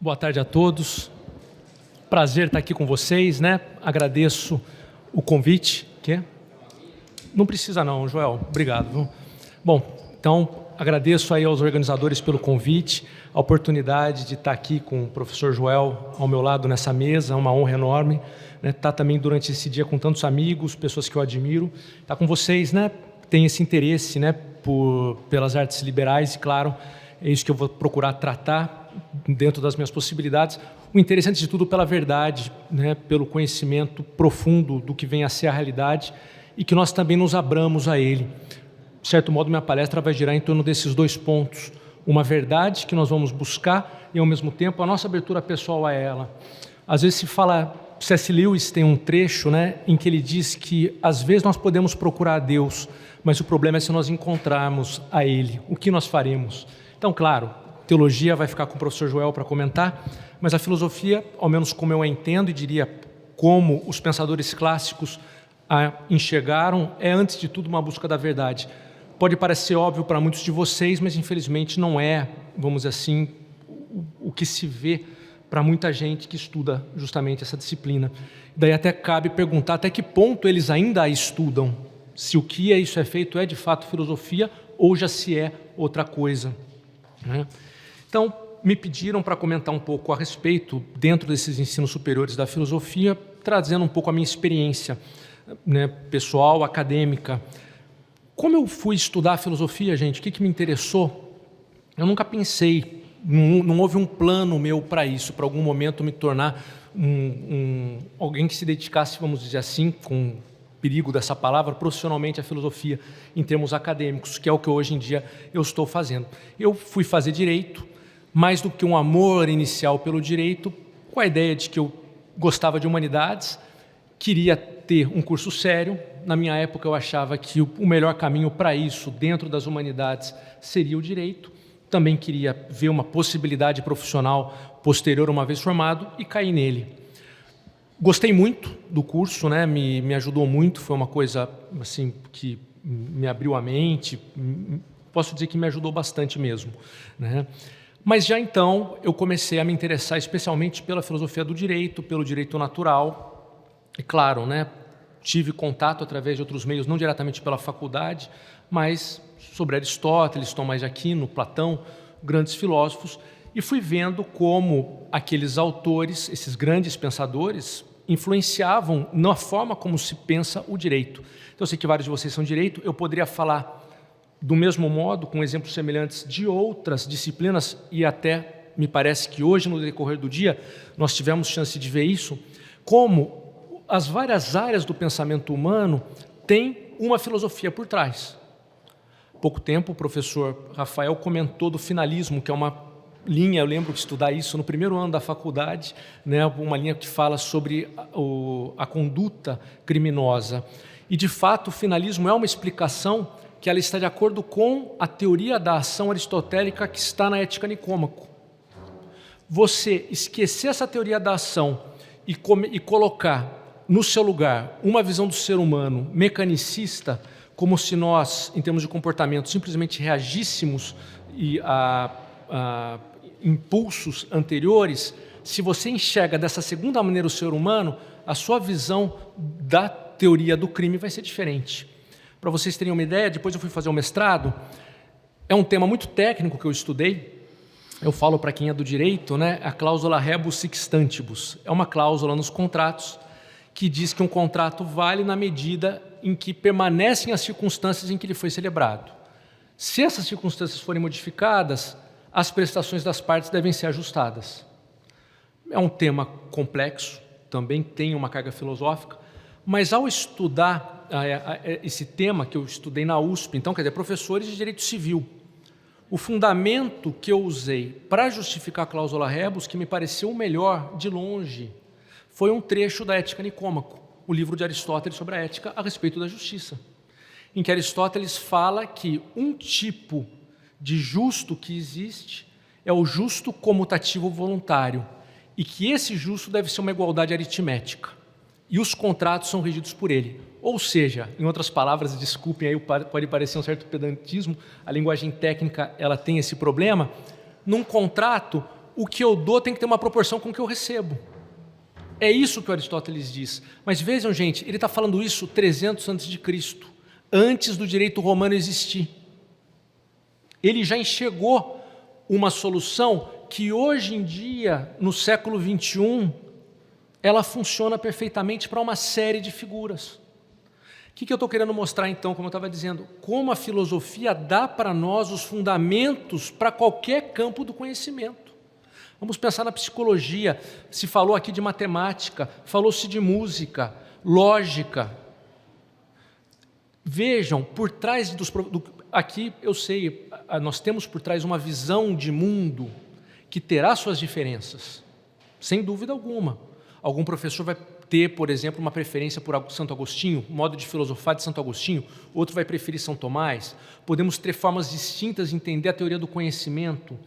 Boa tarde a todos. Prazer estar aqui com vocês, né? Agradeço o convite. Quê? Não precisa não, Joel. Obrigado. Viu? Bom, então agradeço aí aos organizadores pelo convite, a oportunidade de estar aqui com o professor Joel ao meu lado nessa mesa, é uma honra enorme, né? Estar também durante esse dia com tantos amigos, pessoas que eu admiro, estar com vocês, né? Tem esse interesse, né? Pelas artes liberais e, claro, é isso que eu vou procurar tratar dentro das minhas possibilidades. O interesse, antes de tudo, pela verdade, né, pelo conhecimento profundo do que vem a ser a realidade e que nós também nos abramos a ele. De certo modo, minha palestra vai girar em torno desses dois pontos. Uma verdade que nós vamos buscar e, ao mesmo tempo, a nossa abertura pessoal a ela. Às vezes se fala, C.S. Lewis tem um trecho, né, em que ele diz que, às vezes, nós podemos procurar a Deus, mas o problema é se nós encontrarmos a Ele. O que nós faremos? Então, claro, teologia vai ficar com o professor Joel para comentar, mas a filosofia, ao menos como eu a entendo e diria como os pensadores clássicos a enxergaram, é antes de tudo uma busca da verdade. Pode parecer óbvio para muitos de vocês, mas infelizmente não é, vamos dizer assim, o que se vê para muita gente que estuda justamente essa disciplina. Daí até cabe perguntar até que ponto eles ainda a estudam, se o que isso é feito é de fato filosofia ou já se é outra coisa, né? Então, me pediram para comentar um pouco a respeito, dentro desses ensinos superiores da filosofia, trazendo um pouco a minha experiência, né, pessoal, acadêmica. Como eu fui estudar a filosofia, gente, o que me interessou? Eu nunca pensei, não houve um plano meu para isso, para algum momento me tornar alguém que se dedicasse, vamos dizer assim, com perigo dessa palavra, profissionalmente à filosofia, em termos acadêmicos, que é o que hoje em dia eu estou fazendo. Eu fui fazer direito, mais do que um amor inicial pelo direito, com a ideia de que eu gostava de humanidades, queria ter um curso sério. Na minha época eu achava que o melhor caminho para isso, dentro das humanidades, seria o direito. Também queria ver uma possibilidade profissional posterior, uma vez formado, e caí nele. Gostei muito do curso, né? Me ajudou muito, foi uma coisa assim, que me abriu a mente, posso dizer que me ajudou bastante mesmo, né? Mas já então eu comecei a me interessar especialmente pela filosofia do direito, pelo direito natural, e claro, né, tive contato através de outros meios, não diretamente pela faculdade, mas sobre Aristóteles, Tomás de Aquino, Platão, grandes filósofos, e fui vendo como aqueles autores, esses grandes pensadores, influenciavam na forma como se pensa o direito. Então, eu sei que vários de vocês são de direito, eu poderia falar do mesmo modo, com exemplos semelhantes de outras disciplinas, e até me parece que hoje, no decorrer do dia, nós tivemos chance de ver isso, como as várias áreas do pensamento humano têm uma filosofia por trás. Há pouco tempo, o professor Rafael comentou do finalismo, que é uma linha, eu lembro de estudar isso no primeiro ano da faculdade, né, uma linha que fala sobre a conduta criminosa. E, de fato, o finalismo é uma explicação que ela está de acordo com a teoria da ação aristotélica que está na Ética Nicômaco. Você esquecer essa teoria da ação e colocar no seu lugar uma visão do ser humano mecanicista, como se nós, em termos de comportamento, simplesmente reagíssemos a impulsos anteriores, se você enxerga dessa segunda maneira o ser humano, a sua visão da teoria do crime vai ser diferente. Para vocês terem uma ideia, depois eu fui fazer um mestrado, é um tema muito técnico que eu estudei, eu falo para quem é do direito, né, a cláusula rebus sic stantibus, é uma cláusula nos contratos que diz que um contrato vale na medida em que permanecem as circunstâncias em que ele foi celebrado. Se essas circunstâncias forem modificadas, as prestações das partes devem ser ajustadas. É um tema complexo, também tem uma carga filosófica, mas ao estudar esse tema que eu estudei na USP, então, quer dizer, professores de direito civil, o fundamento que eu usei para justificar a cláusula rebus, que me pareceu o melhor de longe, foi um trecho da Ética Nicômaco, o livro de Aristóteles sobre a ética a respeito da justiça, em que Aristóteles fala que um tipo de justo que existe é o justo comutativo voluntário, e que esse justo deve ser uma igualdade aritmética, e os contratos são regidos por ele. Ou seja, em outras palavras, desculpem aí, pode parecer um certo pedantismo, a linguagem técnica ela tem esse problema, num contrato o que eu dou tem que ter uma proporção com o que eu recebo. É isso que o Aristóteles diz. Mas vejam, gente, ele está falando isso 300 a.C., antes do direito romano existir. Ele já enxergou uma solução que hoje em dia, no século XXI, ela funciona perfeitamente para uma série de figuras. O que eu estou querendo mostrar então, como eu estava dizendo? Como a filosofia dá para nós os fundamentos para qualquer campo do conhecimento. Vamos pensar na psicologia, se falou aqui de matemática, falou-se de música, lógica. Vejam, por trás aqui eu sei, nós temos por trás uma visão de mundo que terá suas diferenças, sem dúvida alguma. Algum professor vai ter, por exemplo, uma preferência por Santo Agostinho, modo de filosofar de Santo Agostinho, outro vai preferir São Tomás. Podemos ter formas distintas de entender a teoria do conhecimento,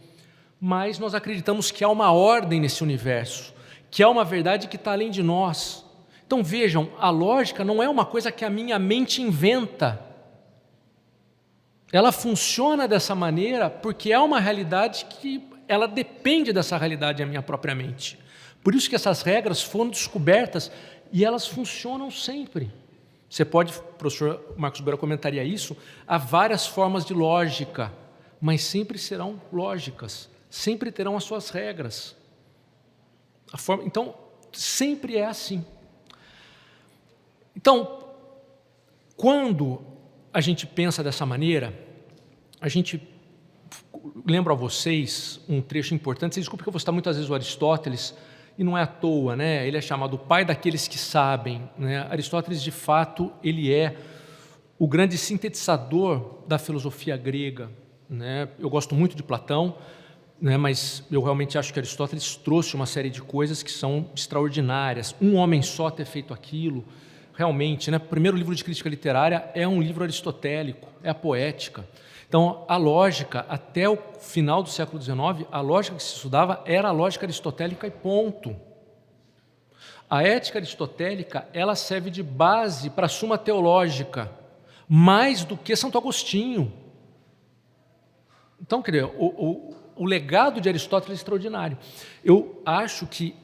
mas nós acreditamos que há uma ordem nesse universo, que há uma verdade que está além de nós. Então vejam, a lógica não é uma coisa que a minha mente inventa. Ela funciona dessa maneira porque é uma realidade que ela depende dessa realidade, a minha própria mente. Por isso que essas regras foram descobertas e elas funcionam sempre. Você pode, o professor Marcos Boera comentaria isso, há várias formas de lógica, mas sempre serão lógicas, sempre terão as suas regras. Então, sempre é assim. Então, quando a gente pensa dessa maneira, a gente lembra a vocês um trecho importante. Vocês desculpem que eu vou citar muitas vezes o Aristóteles, e não é à toa, né? Ele é chamado o pai daqueles que sabem, né? Aristóteles, de fato, ele é o grande sintetizador da filosofia grega, né? Eu gosto muito de Platão, né? Mas eu realmente acho que Aristóteles trouxe uma série de coisas que são extraordinárias. Um homem só ter feito aquilo, realmente, né? O primeiro livro de crítica literária é um livro aristotélico, é a poética. Então, a lógica, até o final do século XIX, a lógica que se estudava era a lógica aristotélica e ponto. A ética aristotélica, ela serve de base para a Suma Teológica, mais do que Santo Agostinho. Então, quer dizer, o legado de Aristóteles é extraordinário. Eu acho que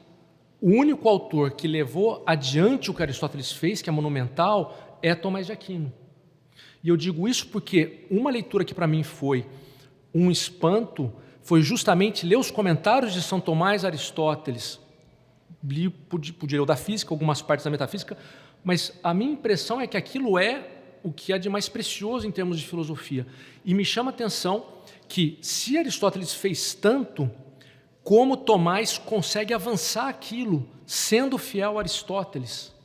o único autor que levou adiante o que Aristóteles fez, que é monumental, é Tomás de Aquino. E eu digo isso porque uma leitura que para mim foi um espanto foi justamente ler os comentários de São Tomás a Aristóteles. Li por direito da física, algumas partes da metafísica, mas a minha impressão é que aquilo é o que há de mais precioso em termos de filosofia. E me chama a atenção que, se Aristóteles fez tanto, como Tomás consegue avançar aquilo, sendo fiel a Aristóteles.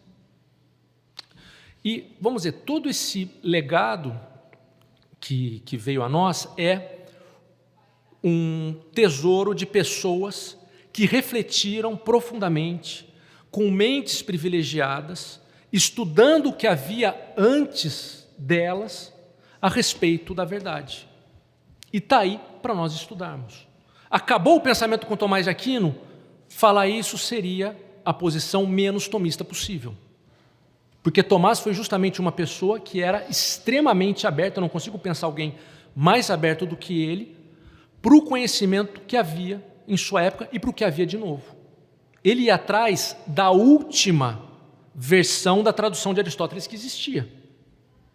E, vamos dizer, todo esse legado que veio a nós é um tesouro de pessoas que refletiram profundamente, com mentes privilegiadas, estudando o que havia antes delas a respeito da verdade. E está aí para nós estudarmos. Acabou o pensamento com Tomás de Aquino? Falar isso seria a posição menos tomista possível. Porque Tomás foi justamente uma pessoa que era extremamente aberta, eu não consigo pensar alguém mais aberto do que ele, para o conhecimento que havia em sua época e para o que havia de novo. Ele ia atrás da última versão da tradução de Aristóteles que existia.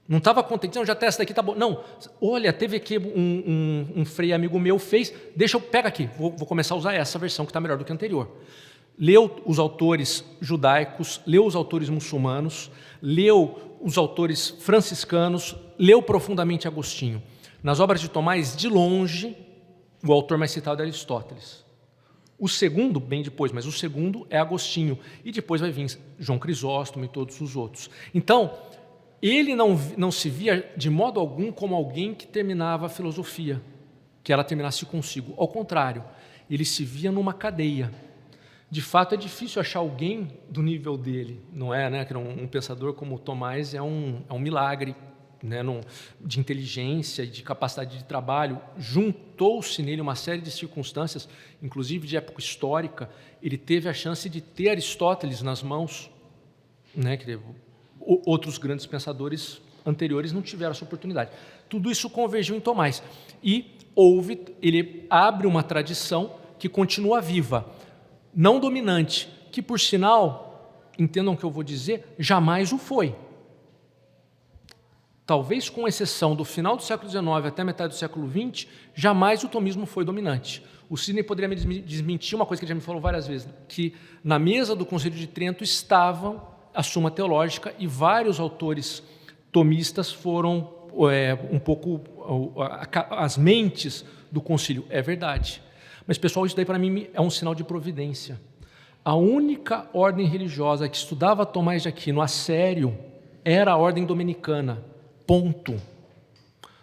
Não estava contente, não, já está essa daqui, tá bom. Não, olha, teve aqui um frei amigo meu fez, pega aqui, vou começar a usar essa versão que está melhor do que a anterior. Leu os autores judaicos, leu os autores muçulmanos, leu os autores franciscanos, leu profundamente Agostinho. Nas obras de Tomás, de longe, o autor mais citado é Aristóteles. O segundo, bem depois, mas o segundo é Agostinho. E depois vai vir João Crisóstomo e todos os outros. Então, ele não se via de modo algum como alguém que terminava a filosofia, que ela terminasse consigo. Ao contrário, ele se via numa cadeia. De fato, é difícil achar alguém do nível dele, não é? Né? Um pensador como Tomás é um milagre, né? De inteligência e de capacidade de trabalho. Juntou-se nele uma série de circunstâncias, inclusive de época histórica. Ele teve a chance de ter Aristóteles nas mãos, né? Outros grandes pensadores anteriores não tiveram essa oportunidade. Tudo isso convergiu em Tomás. E ele abre uma tradição que continua viva, não dominante, que por sinal, entendam o que eu vou dizer, jamais o foi. Talvez com exceção do final do século XIX até a metade do século XX, jamais o tomismo foi dominante. O Sidney poderia me desmentir uma coisa que ele já me falou várias vezes, que na mesa do Concílio de Trento estava a Suma Teológica e vários autores tomistas foram um pouco as mentes do concílio. É verdade. Mas, pessoal, isso daí para mim é um sinal de providência. A única ordem religiosa que estudava Tomás de Aquino a sério era a ordem dominicana. Ponto.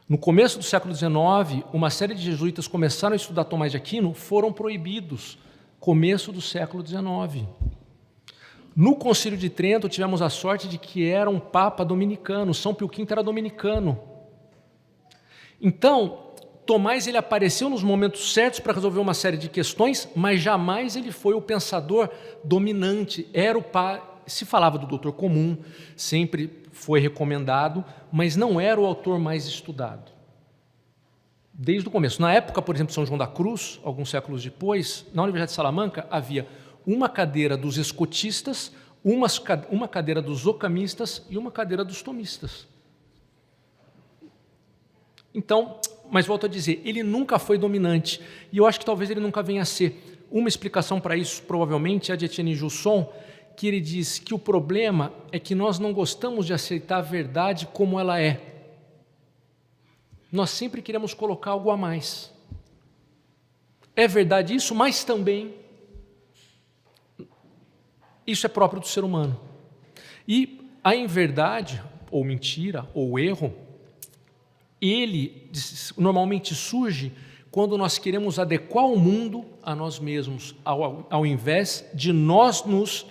No começo do século XIX, uma série de jesuítas começaram a estudar Tomás de Aquino, foram proibidos. Começo do século XIX. No Concílio de Trento, tivemos a sorte de que era um papa dominicano, São Pio V era dominicano. Então, Tomás ele apareceu nos momentos certos para resolver uma série de questões, mas jamais ele foi o pensador dominante. Se falava do doutor comum, sempre foi recomendado, mas não era o autor mais estudado. Desde o começo. Na época, por exemplo, de São João da Cruz, alguns séculos depois, na Universidade de Salamanca, havia uma cadeira dos escotistas, uma cadeira dos ocamistas e uma cadeira dos tomistas. Então, mas volto a dizer, ele nunca foi dominante, e eu acho que talvez ele nunca venha a ser. Uma explicação para isso, provavelmente, é a de Etienne Gilson, que ele diz que o problema é que nós não gostamos de aceitar a verdade como ela é. Nós sempre queremos colocar algo a mais. É verdade isso, mas também isso é próprio do ser humano. E a inverdade, ou mentira, ou erro, ele normalmente surge quando nós queremos adequar o mundo a nós mesmos, ao invés de nós nos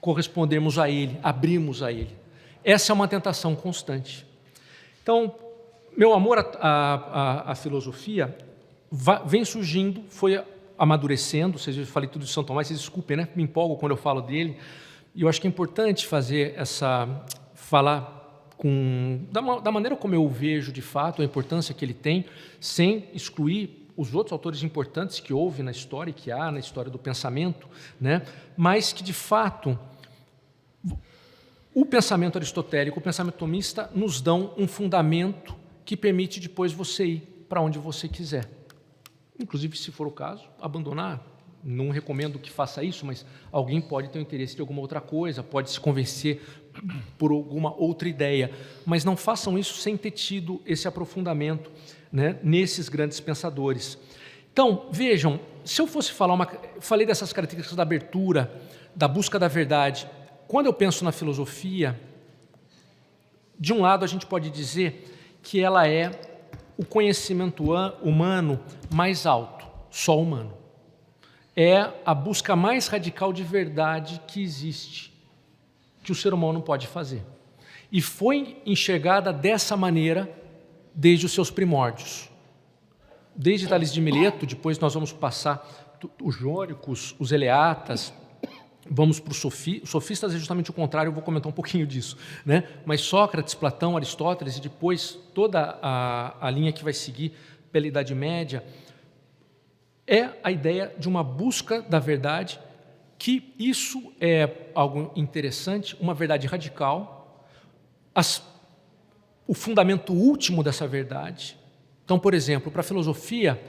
correspondermos a ele, abrirmos a ele. Essa é uma tentação constante. Então, meu amor à filosofia vem surgindo, foi amadurecendo. Eu falei tudo de São Tomás, vocês desculpem, né? Me empolgo quando eu falo dele. E eu acho que é importante falar da maneira como eu o vejo de fato, a importância que ele tem, sem excluir os outros autores importantes que houve na história e que há na história do pensamento, né? Mas que, de fato, o pensamento aristotélico, o pensamento tomista, nos dão um fundamento que permite depois você ir para onde você quiser. Inclusive, se for o caso, abandonar. Não recomendo que faça isso, mas alguém pode ter o interesse de alguma outra coisa, pode se convencer por alguma outra ideia, mas não façam isso sem ter tido esse aprofundamento, né, nesses grandes pensadores. Então, vejam, se eu fosse falei dessas características da abertura, da busca da verdade. Quando eu penso na filosofia, de um lado a gente pode dizer que ela é o conhecimento humano mais alto, só humano. É a busca mais radical de verdade que existe, que o ser humano pode fazer. E foi enxergada dessa maneira desde os seus primórdios. Desde Tales de Mileto, depois nós vamos passar os jônicos, os eleatas, vamos para os sofistas, é justamente o contrário, eu vou comentar um pouquinho disso, né? Mas Sócrates, Platão, Aristóteles e depois toda a linha que vai seguir pela Idade Média, é a ideia de uma busca da verdade, que isso é algo interessante, uma verdade radical, o fundamento último dessa verdade. Então, por exemplo, para a filosofia,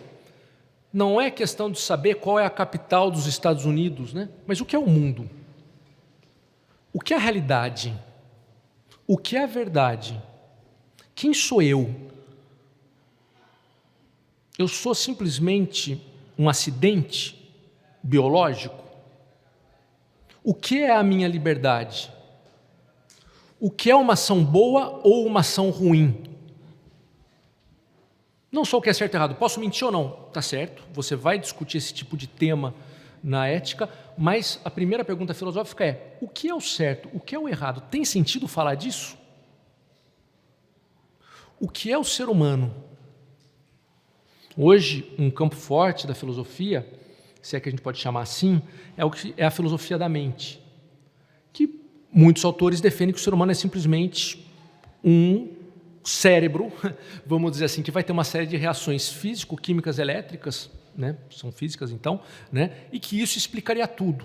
não é questão de saber qual é a capital dos Estados Unidos, né? Mas o que é o mundo? O que é a realidade? O que é a verdade? Quem sou eu? Eu sou simplesmente um acidente biológico? O que é a minha liberdade? O que é uma ação boa ou uma ação ruim? Não só o que é certo e errado, posso mentir ou não? Está certo, você vai discutir esse tipo de tema na ética, mas a primeira pergunta filosófica é: o que é o certo, o que é o errado? Tem sentido falar disso? O que é o ser humano? Hoje, um campo forte da filosofia, se é que a gente pode chamar assim, é a filosofia da mente, que muitos autores defendem que o ser humano é simplesmente um cérebro, vamos dizer assim, que vai ter uma série de reações físico-químicas elétricas né? São físicas então, né? E que isso explicaria tudo.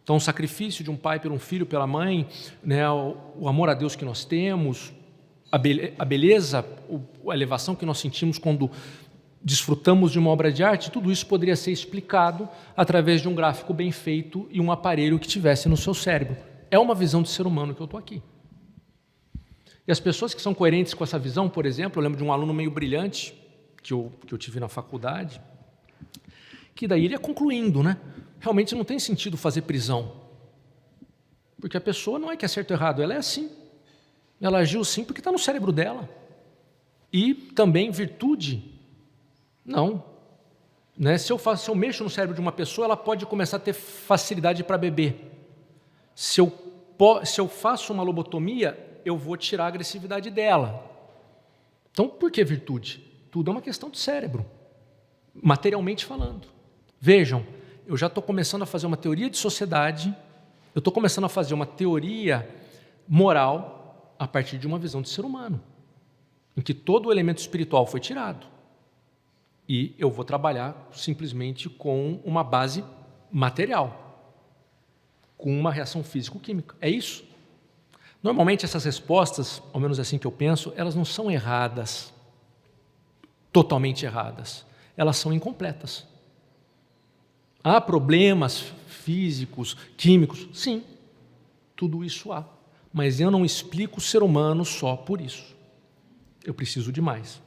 Então, o sacrifício de um pai por um filho, pela mãe, né? O amor a Deus que nós temos, a beleza, a elevação que nós sentimos quando desfrutamos de uma obra de arte, tudo isso poderia ser explicado através de um gráfico bem feito e um aparelho que tivesse no seu cérebro. É uma visão de ser humano que eu estou aqui. E as pessoas que são coerentes com essa visão, por exemplo, eu lembro de um aluno meio brilhante que eu tive na faculdade, que daí ele ia concluindo, né? Realmente não tem sentido fazer prisão, porque a pessoa não é que é certo ou errado, ela é assim. Ela agiu assim porque está no cérebro dela. E também virtude, não. Né? Se eu mexo no cérebro de uma pessoa, ela pode começar a ter facilidade para beber. Se eu faço uma lobotomia, eu vou tirar a agressividade dela. Então, por que virtude? Tudo é uma questão do cérebro, materialmente falando. Vejam, eu já estou começando a fazer uma teoria de sociedade, eu estou começando a fazer uma teoria moral a partir de uma visão de ser humano, em que todo o elemento espiritual foi tirado. E eu vou trabalhar simplesmente com uma base material, com uma reação físico-química. É isso. Normalmente essas respostas, ao menos assim que eu penso, elas não são erradas, totalmente erradas. Elas são incompletas. Há problemas físicos, químicos? Sim, tudo isso há. Mas eu não explico o ser humano só por isso. Eu preciso de mais.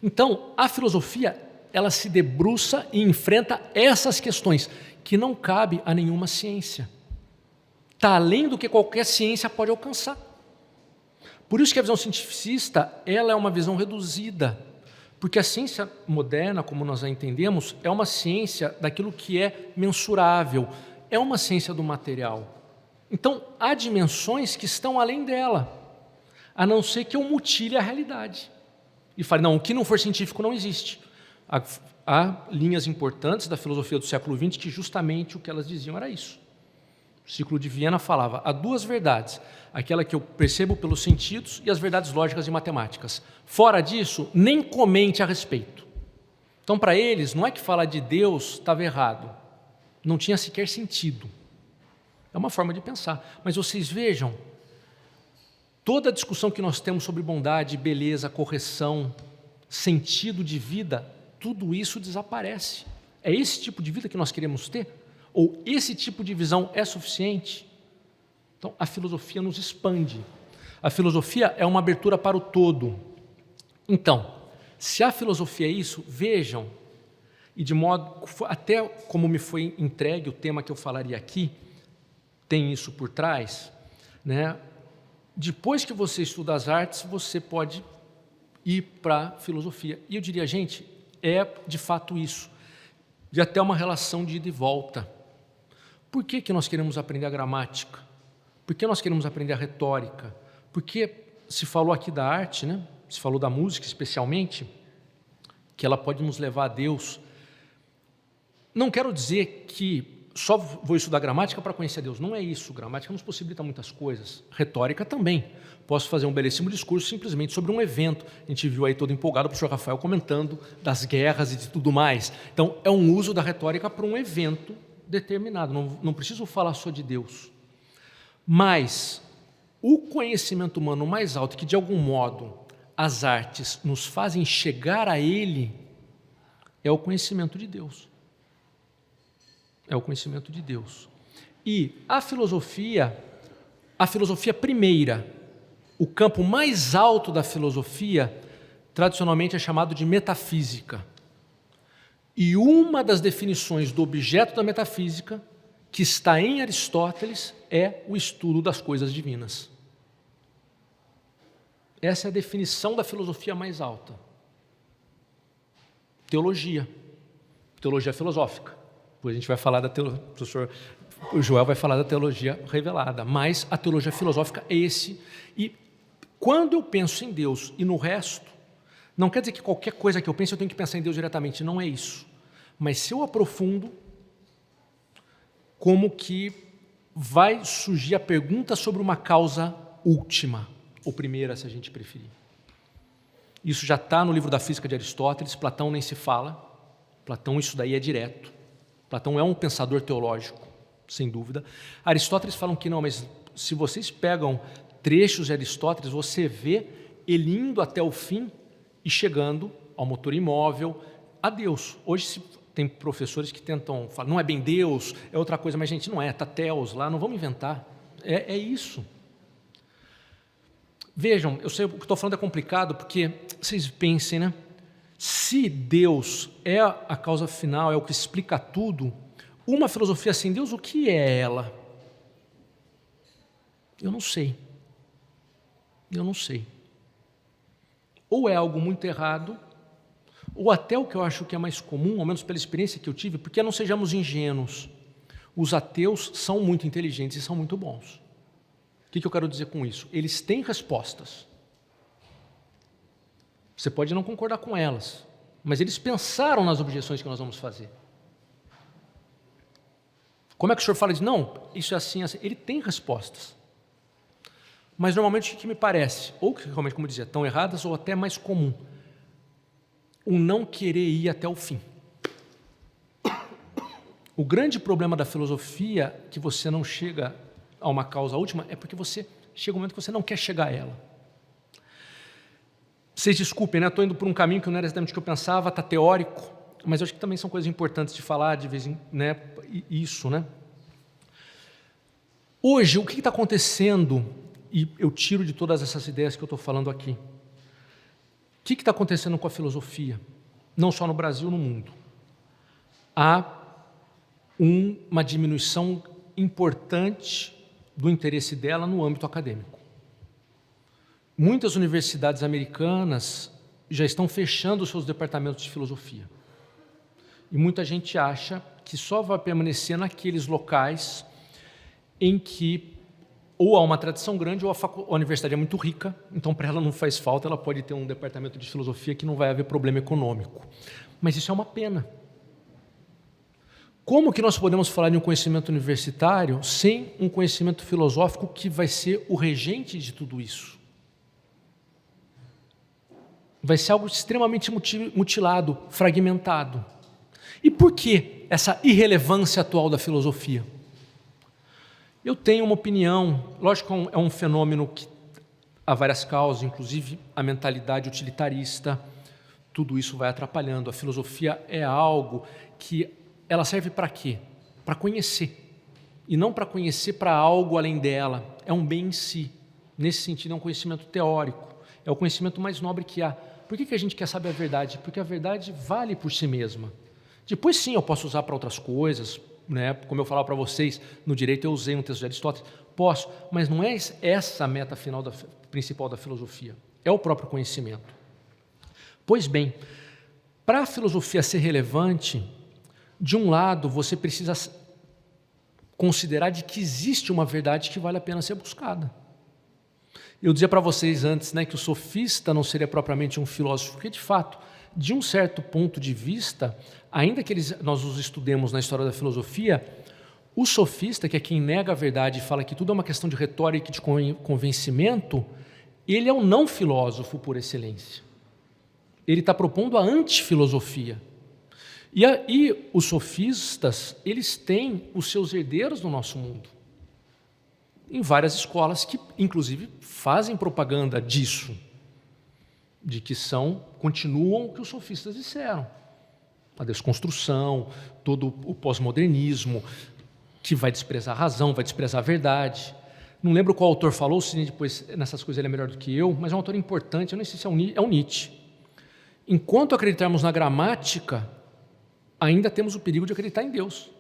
Então, a filosofia, ela se debruça e enfrenta essas questões que não cabe a nenhuma ciência. Está além do que qualquer ciência pode alcançar. Por isso que a visão cientificista, ela é uma visão reduzida, porque a ciência moderna, como nós a entendemos, é uma ciência daquilo que é mensurável, é uma ciência do material. Então, há dimensões que estão além dela, a não ser que eu mutile a realidade. E fale, não, o que não for científico não existe. Há linhas importantes da filosofia do século XX que justamente o que elas diziam era isso. O Ciclo de Viena falava, há duas verdades, aquela que eu percebo pelos sentidos e as verdades lógicas e matemáticas. Fora disso, nem comente a respeito. Então, para eles, não é que falar de Deus estava errado, não tinha sequer sentido. É uma forma de pensar. Mas vocês vejam, toda a discussão que nós temos sobre bondade, beleza, correção, sentido de vida, tudo isso desaparece. É esse tipo de vida que nós queremos ter? Ou esse tipo de visão é suficiente? Então, a filosofia nos expande. A filosofia é uma abertura para o todo. Então, se a filosofia é isso, vejam, e de modo, até como me foi entregue o tema que eu falaria aqui, tem isso por trás, né? Depois que você estuda as artes, você pode ir para a filosofia. E eu diria, gente, é de fato isso, de até uma relação de ida e volta. Por que nós queremos aprender a gramática? Por que nós queremos aprender a retórica? Porque se falou aqui da arte, né? Se falou da música especialmente, que ela pode nos levar a Deus. Não quero dizer que só vou estudar gramática para conhecer Deus. Não é isso. Gramática nos possibilita muitas coisas. Retórica também. Posso fazer um belíssimo discurso simplesmente sobre um evento. A gente viu aí todo empolgado o professor Rafael comentando das guerras e de tudo mais. Então, é um uso da retórica para um evento determinado. Não preciso falar só de Deus. Mas o conhecimento humano mais alto, que de algum modo as artes nos fazem chegar a ele, é o conhecimento de Deus. É o conhecimento de Deus. E a filosofia primeira, o campo mais alto da filosofia, tradicionalmente é chamado de metafísica. E uma das definições do objeto da metafísica, que está em Aristóteles, é o estudo das coisas divinas. Essa é a definição da filosofia mais alta. Teologia filosófica. Depois a gente vai falar da teologia, o professor Joel vai falar da teologia revelada, mas a teologia filosófica é esse. E quando eu penso em Deus e no resto, não quer dizer que qualquer coisa que eu pense eu tenho que pensar em Deus diretamente, não é isso. Mas se eu aprofundo, como que vai surgir a pergunta sobre uma causa última, ou primeira, se a gente preferir. Isso já está no livro da Física de Aristóteles, Platão nem se fala, Platão, isso daí é direto. Platão é um pensador teológico, sem dúvida. Aristóteles falam que não, mas se vocês pegam trechos de Aristóteles, você vê ele indo até o fim e chegando ao motor imóvel, a Deus. Hoje tem professores que tentam falar, não é bem Deus, é outra coisa, mas gente, não é, está Theos lá, não vamos inventar. É isso. Vejam, eu sei o que estou falando é complicado, porque vocês pensem, né? Se Deus é a causa final, é o que explica tudo, uma filosofia assim, Deus, o que é ela? Eu não sei. Ou é algo muito errado, ou até o que eu acho que é mais comum, ao menos pela experiência que eu tive, porque não sejamos ingênuos. Os ateus são muito inteligentes e são muito bons. O que eu quero dizer com isso? Eles têm respostas. Você pode não concordar com elas, mas eles pensaram nas objeções que nós vamos fazer. Como é que o senhor fala de não, isso é assim, assim? Ele tem respostas. Mas normalmente o que me parece, ou que realmente, como eu dizia, tão erradas ou até mais comum, o não querer ir até o fim. O grande problema da filosofia, que você não chega a uma causa última, é porque você chega um momento que você não quer chegar a ela. Vocês desculpem, né? Estou indo por um caminho que não era exatamente o que eu pensava, está teórico, mas eu acho que também são coisas importantes de falar de vez em quando, né? Isso, né? Hoje, o que está acontecendo, e eu tiro de todas essas ideias que eu estou falando aqui, o que está acontecendo com a filosofia? Não só no Brasil, no mundo. Há uma diminuição importante do interesse dela no âmbito acadêmico. Muitas universidades americanas já estão fechando os seus departamentos de filosofia. E muita gente acha que só vai permanecer naqueles locais em que ou há uma tradição grande ou a universidade é muito rica, então para ela não faz falta, ela pode ter um departamento de filosofia que não vai haver problema econômico. Mas isso é uma pena. Como que nós podemos falar de um conhecimento universitário sem um conhecimento filosófico que vai ser o regente de tudo isso? Vai ser algo extremamente mutilado, fragmentado. E por que essa irrelevância atual da filosofia? Eu tenho uma opinião, lógico que é um fenômeno que há várias causas, inclusive a mentalidade utilitarista, tudo isso vai atrapalhando. A filosofia é algo que ela serve para quê? Para conhecer, e não para conhecer para algo além dela, é um bem em si. Nesse sentido é um conhecimento teórico, é o conhecimento mais nobre que há. Por que a gente quer saber a verdade? Porque a verdade vale por si mesma. Depois sim eu posso usar para outras coisas, né? Como eu falava para vocês, no direito eu usei um texto de Aristóteles, posso, mas não é essa a meta final principal da filosofia, é o próprio conhecimento. Pois bem, para a filosofia ser relevante, de um lado você precisa considerar de que existe uma verdade que vale a pena ser buscada. Eu dizia para vocês antes, né, que o sofista não seria propriamente um filósofo, porque de fato, de um certo ponto de vista, ainda que nós os estudemos na história da filosofia, o sofista, que é quem nega a verdade e fala que tudo é uma questão de retórica e de convencimento, ele é um não filósofo por excelência. Ele está propondo a antifilosofia. E os sofistas, eles têm os seus herdeiros no nosso mundo. Em várias escolas que, inclusive, fazem propaganda disso, de que continuam o que os sofistas disseram. A desconstrução, todo o pós-modernismo, que vai desprezar a razão, vai desprezar a verdade. Não lembro qual autor falou, se depois nessas coisas ele é melhor do que eu, mas é um autor importante, eu não sei se é o Nietzsche. Enquanto acreditarmos na gramática, ainda temos o perigo de acreditar em Deus.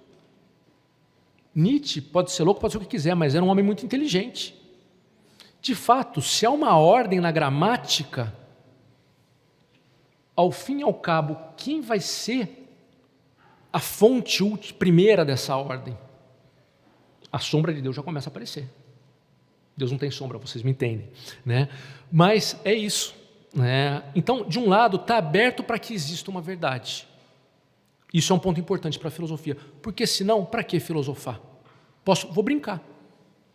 Nietzsche pode ser louco, pode ser o que quiser, mas era um homem muito inteligente. De fato, se há uma ordem na gramática, ao fim e ao cabo, quem vai ser a fonte primeira dessa ordem? A sombra de Deus já começa a aparecer. Deus não tem sombra, vocês me entendem, né? Mas é isso, né? Então, de um lado, está aberto para que exista uma verdade. Isso é um ponto importante para a filosofia, porque senão, para que filosofar? Vou brincar,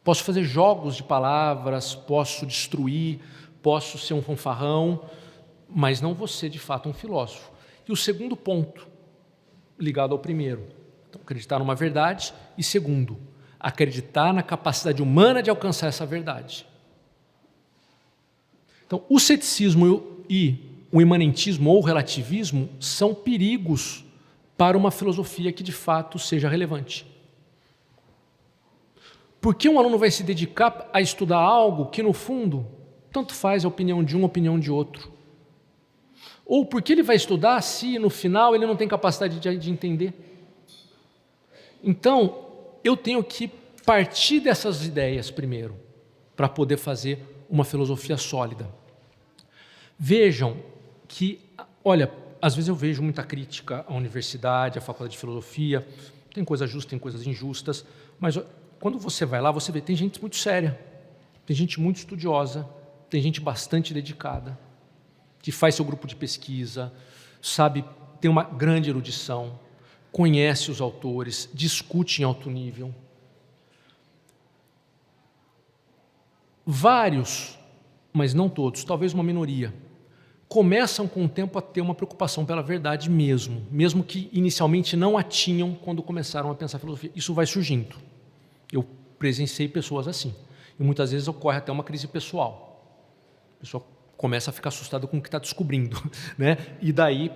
posso fazer jogos de palavras, posso destruir, posso ser um fanfarrão, mas não vou ser de fato um filósofo. E o segundo ponto, ligado ao primeiro. Então, acreditar numa verdade e, segundo, acreditar na capacidade humana de alcançar essa verdade. Então, o ceticismo e o imanentismo ou o relativismo são perigos para uma filosofia que de fato seja relevante. Por que um aluno vai se dedicar a estudar algo que, no fundo, tanto faz a opinião de um, a opinião de outro? Ou por que ele vai estudar se, no final, ele não tem capacidade de entender? Então, eu tenho que partir dessas ideias primeiro, para poder fazer uma filosofia sólida. Vejam que, olha, às vezes eu vejo muita crítica à universidade, à faculdade de filosofia, tem coisas justas, tem coisas injustas, mas quando você vai lá, você vê, tem gente muito séria, tem gente muito estudiosa, tem gente bastante dedicada, que faz seu grupo de pesquisa, sabe, tem uma grande erudição, conhece os autores, discute em alto nível. Vários, mas não todos, talvez uma minoria, começam com o tempo a ter uma preocupação pela verdade mesmo que inicialmente não a tinham quando começaram a pensar filosofia. Isso vai surgindo. Eu presenciei pessoas assim. E muitas vezes ocorre até uma crise pessoal. A pessoa começa a ficar assustada com o que está descobrindo, né? E daí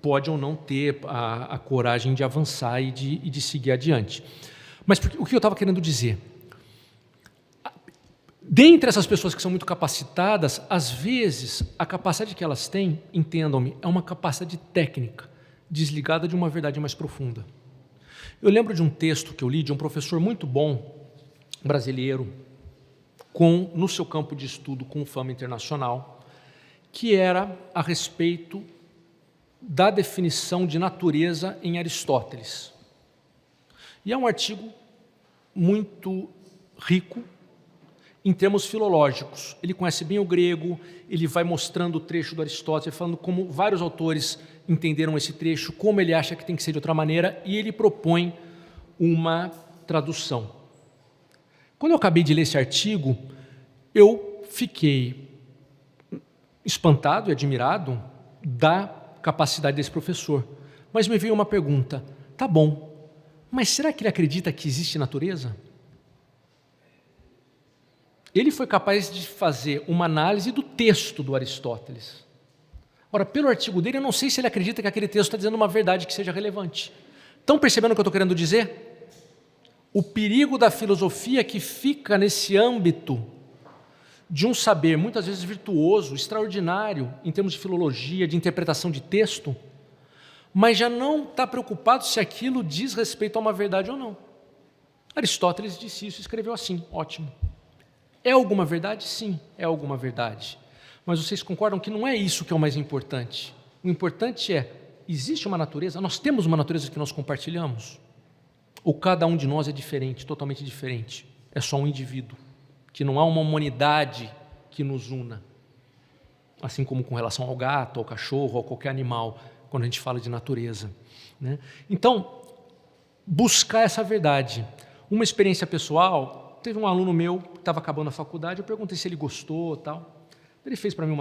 pode ou não ter a coragem de avançar e de seguir adiante. Mas o que eu estava querendo dizer? Dentre essas pessoas que são muito capacitadas, às vezes, a capacidade que elas têm, entendam-me, é uma capacidade técnica, desligada de uma verdade mais profunda. Eu lembro de um texto que eu li de um professor muito bom, brasileiro, no seu campo de estudo com fama internacional, que era a respeito da definição de natureza em Aristóteles. E é um artigo muito rico, em termos filológicos. Ele conhece bem o grego, ele vai mostrando o trecho do Aristóteles, falando como vários autores entenderam esse trecho, como ele acha que tem que ser de outra maneira, e ele propõe uma tradução. Quando eu acabei de ler esse artigo, eu fiquei espantado e admirado da capacidade desse professor. Mas me veio uma pergunta, tá bom, mas será que ele acredita que existe natureza? Ele foi capaz de fazer uma análise do texto do Aristóteles. Ora, pelo artigo dele, eu não sei se ele acredita que aquele texto está dizendo uma verdade que seja relevante. Estão percebendo o que eu estou querendo dizer? O perigo da filosofia que fica nesse âmbito de um saber, muitas vezes virtuoso, extraordinário, em termos de filologia, de interpretação de texto, mas já não está preocupado se aquilo diz respeito a uma verdade ou não. Aristóteles disse isso, escreveu assim, ótimo. É alguma verdade? Sim, é alguma verdade. Mas vocês concordam que não é isso que é o mais importante? O importante é, existe uma natureza? Nós temos uma natureza que nós compartilhamos? Ou cada um de nós é diferente, totalmente diferente? É só um indivíduo, que não há uma humanidade que nos una. Assim como com relação ao gato, ao cachorro, ou qualquer animal, quando a gente fala de natureza, né? Então, buscar essa verdade. Uma experiência pessoal... Teve um aluno meu que estava acabando a faculdade, eu perguntei se ele gostou, tal. Ele fez para mim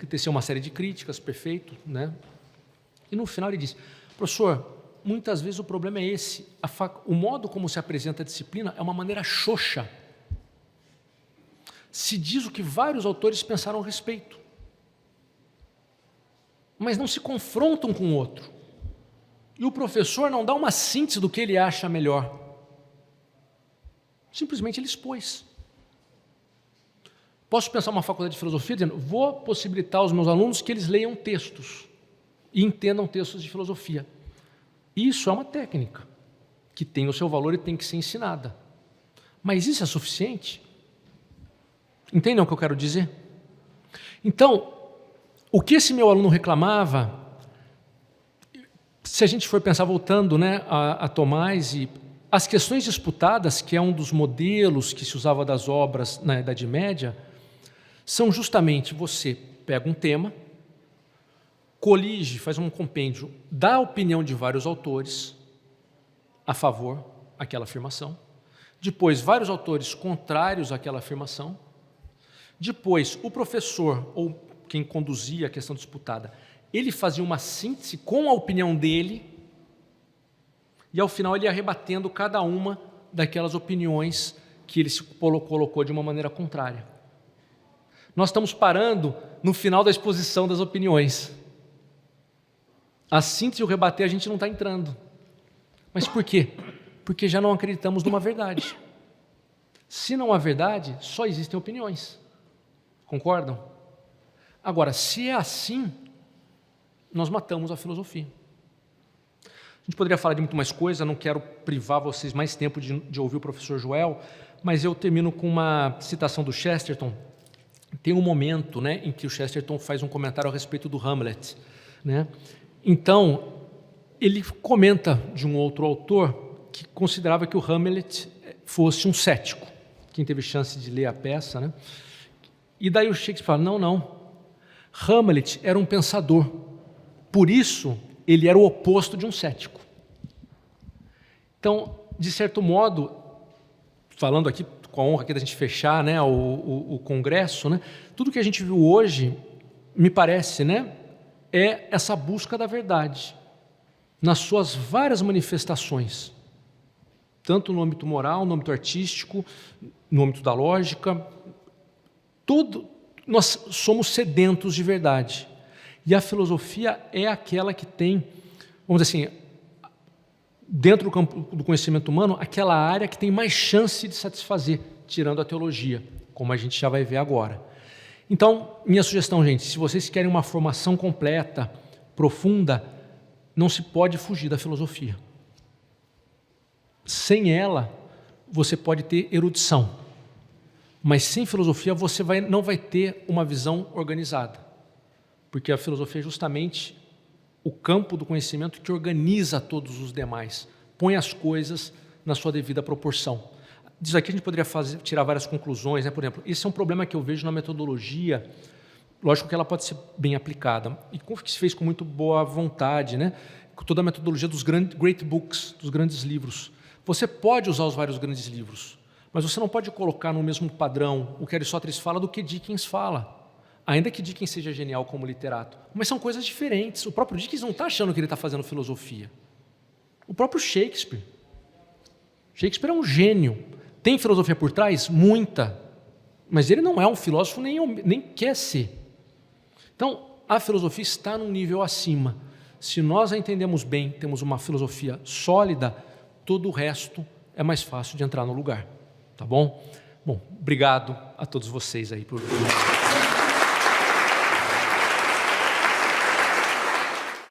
teceu uma série de críticas, perfeito, né? E no final ele disse, professor, muitas vezes o problema é esse, o modo como se apresenta a disciplina é uma maneira xoxa. Se diz o que vários autores pensaram a respeito, mas não se confrontam com o outro. E o professor não dá uma síntese do que ele acha melhor. Simplesmente ele expôs. Posso pensar uma faculdade de filosofia dizendo, vou possibilitar aos meus alunos que eles leiam textos e entendam textos de filosofia. Isso é uma técnica que tem o seu valor e tem que ser ensinada. Mas isso é suficiente? Entendem o que eu quero dizer? Então, o que esse meu aluno reclamava, se a gente for pensar, voltando, né, a Tomás, e as questões disputadas, que é um dos modelos que se usava das obras na Idade Média, são justamente você pega um tema, colige, faz um compêndio da opinião de vários autores a favor daquela afirmação, depois vários autores contrários àquela afirmação, depois o professor ou quem conduzia a questão disputada, ele fazia uma síntese com a opinião dele E ao final ele ia rebatendo cada uma daquelas opiniões que ele se colocou de uma maneira contrária. Nós estamos parando no final da exposição das opiniões. A síntese e o rebater a gente não está entrando. Mas por quê? Porque já não acreditamos numa verdade. Se não há verdade, só existem opiniões. Concordam? Agora, se é assim, nós matamos a filosofia. A gente poderia falar de muito mais coisa, não quero privar vocês mais tempo de ouvir o professor Joel, mas eu termino com uma citação do Chesterton. Tem um momento, né, em que o Chesterton faz um comentário a respeito do Hamlet, né? Então, ele comenta de um outro autor que considerava que o Hamlet fosse um cético. Quem teve chance de ler a peça, né? E daí o Shakespeare fala, não, Hamlet era um pensador, por isso ele era o oposto de um cético. Então, de certo modo, falando aqui com a honra aqui da gente fechar, né, o congresso, né, tudo que a gente viu hoje, me parece, né, é essa busca da verdade, nas suas várias manifestações, tanto no âmbito moral, no âmbito artístico, no âmbito da lógica, nós somos sedentos de verdade. E a filosofia é aquela que tem, vamos dizer assim, dentro do campo do conhecimento humano, aquela área que tem mais chance de satisfazer, tirando a teologia, como a gente já vai ver agora. Então, minha sugestão, gente, se vocês querem uma formação completa, profunda, não se pode fugir da filosofia. Sem ela, você pode ter erudição, mas sem filosofia você não vai ter uma visão organizada, porque a filosofia é justamente o campo do conhecimento que organiza todos os demais, põe as coisas na sua devida proporção. Disso aqui a gente poderia tirar várias conclusões, né? Por exemplo, esse é um problema que eu vejo na metodologia, lógico que ela pode ser bem aplicada, e que se fez com muito boa vontade, né? Com toda a metodologia dos great books, dos grandes livros. Você pode usar os vários grandes livros, mas você não pode colocar no mesmo padrão o que Aristóteles fala do que Dickens fala. Ainda que Dickens seja genial como literato, mas são coisas diferentes. O próprio Dickens não está achando que ele está fazendo filosofia. O próprio Shakespeare é um gênio. Tem filosofia por trás? Muita. Mas ele não é um filósofo, nem quer ser. Então, a filosofia está num nível acima. Se nós a entendemos bem, temos uma filosofia sólida, todo o resto é mais fácil de entrar no lugar. Tá bom? Bom, obrigado a todos vocês aí por